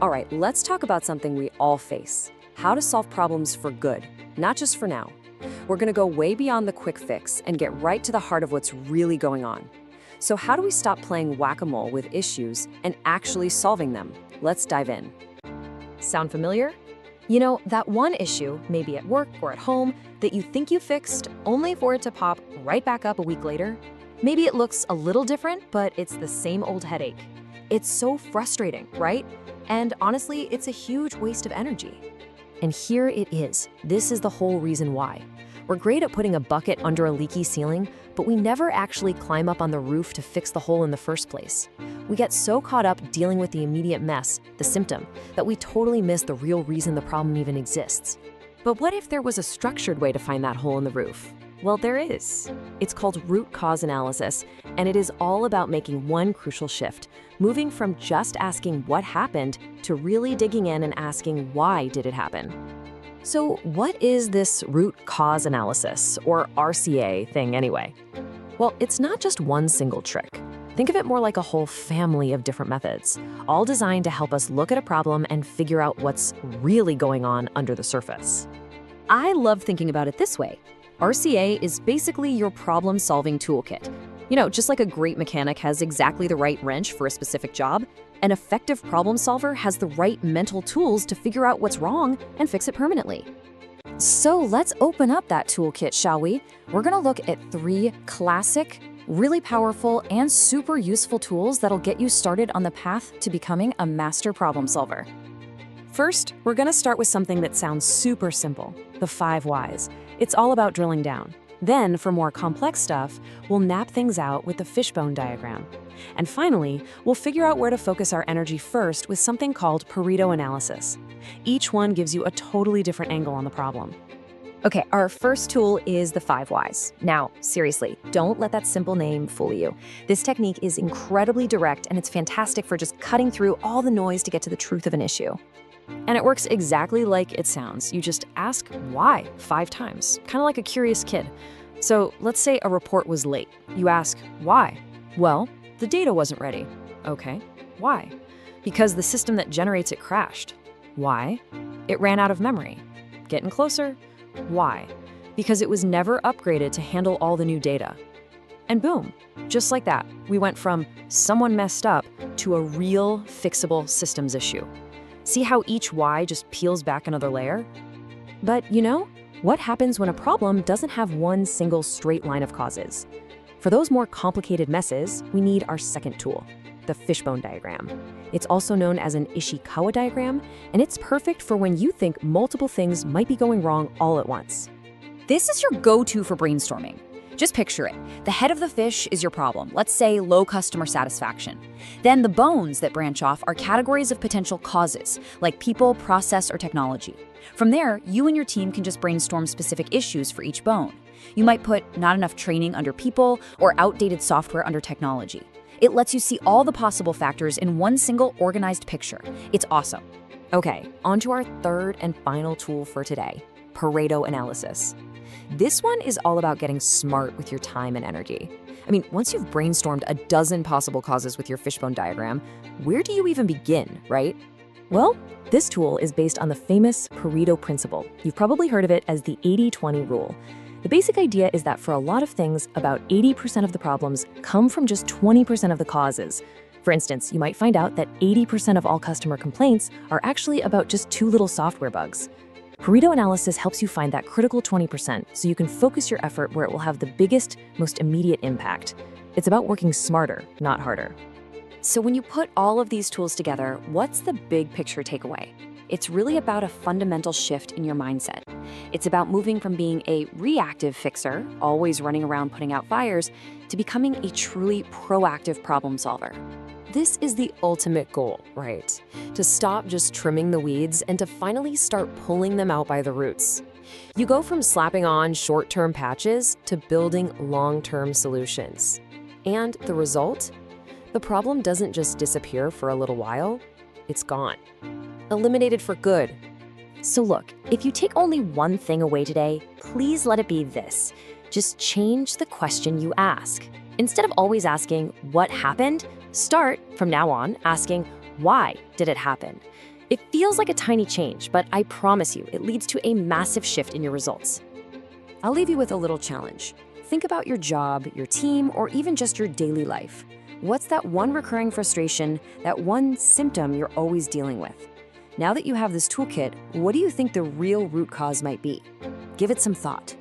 All right, let's talk about something we all face: how to solve problems for good, not just for now. We're going to go way beyond the quick fix and get right to the heart of what's really going on. So, how do we stop playing whack-a-mole with issues and actually solving them? Let's dive in. Sound familiar? You know, that one issue, maybe at work or at home, that you think you fixed only for it to pop right back up a week later? Maybe it looks a little different, but it's the same old headache. It's so frustrating, right? And honestly, it's a huge waste of energy. And here it is. This is the whole reason why. We're great at putting a bucket under a leaky ceiling, but we never actually climb up on the roof to fix the hole in the first place. We get so caught up dealing with the immediate mess, the symptom, that we totally miss the real reason the problem even exists. But what if there was a structured way to find that hole in the roof? Well, there is. It's called root cause analysis, and it is all about making one crucial shift, moving from just asking what happened to really digging in and asking why did it happen. So what is this root cause analysis, or RCA, thing anyway? Well, it's not just one single trick. Think of it more like a whole family of different methods, all designed to help us look at a problem and figure out what's really going on under the surface. I love thinking about it this way. RCA is basically your problem-solving toolkit. You know, just like a great mechanic has exactly the right wrench for a specific job, an effective problem solver has the right mental tools to figure out what's wrong and fix it permanently. So let's open up that toolkit, shall we? We're gonna look at 3 classic, really powerful, and super useful tools that'll get you started on the path to becoming a master problem solver. First, we're gonna start with something that sounds super simple, the 5 whys. It's all about drilling down. Then, for more complex stuff, we'll map things out with the fishbone diagram. And finally, we'll figure out where to focus our energy first with something called Pareto analysis. Each one gives you a totally different angle on the problem. Okay, our first tool is the 5 whys. Now, seriously, don't let that simple name fool you. This technique is incredibly direct, and it's fantastic for just cutting through all the noise to get to the truth of an issue. And it works exactly like it sounds. You just ask why 5 times, kind of like a curious kid. So let's say a report was late. You ask, why? Well, the data wasn't ready. Okay, why? Because the system that generates it crashed. Why? It ran out of memory. Getting closer? Why? Because it was never upgraded to handle all the new data. And boom, just like that, we went from someone messed up to a real fixable systems issue. See how each why just peels back another layer? But you know, what happens when a problem doesn't have one single straight line of causes? For those more complicated messes, we need our second tool, the fishbone diagram. It's also known as an Ishikawa diagram, and it's perfect for when you think multiple things might be going wrong all at once. This is your go-to for brainstorming. Just picture it. The head of the fish is your problem, let's say low customer satisfaction. Then the bones that branch off are categories of potential causes, like people, process, or technology. From there, you and your team can just brainstorm specific issues for each bone. You might put not enough training under people or outdated software under technology. It lets you see all the possible factors in one single organized picture. It's awesome. Okay, on to our third and final tool for today, Pareto analysis. This one is all about getting smart with your time and energy. I mean, once you've brainstormed a dozen possible causes with your fishbone diagram, where do you even begin, right? Well, this tool is based on the famous Pareto principle. You've probably heard of it as the 80-20 rule. The basic idea is that for a lot of things, about 80% of the problems come from just 20% of the causes. For instance, you might find out that 80% of all customer complaints are actually about just 2 little software bugs. Pareto analysis helps you find that critical 20% so you can focus your effort where it will have the biggest, most immediate impact. It's about working smarter, not harder. So when you put all of these tools together, what's the big picture takeaway? It's really about a fundamental shift in your mindset. It's about moving from being a reactive fixer, always running around putting out fires, to becoming a truly proactive problem solver. This is the ultimate goal, right? To stop just trimming the weeds and to finally start pulling them out by the roots. You go from slapping on short-term patches to building long-term solutions. And the result? The problem doesn't just disappear for a little while, it's gone. Eliminated for good. So look, if you take only one thing away today, please let it be this. Just change the question you ask. Instead of always asking, what happened? Start, from now on, asking, Why did it happen? It feels like a tiny change, but I promise you, it leads to a massive shift in your results. I'll leave you with a little challenge. Think about your job, your team, or even just your daily life. What's that one recurring frustration, that one symptom you're always dealing with? Now that you have this toolkit, what do you think the real root cause might be? Give it some thought.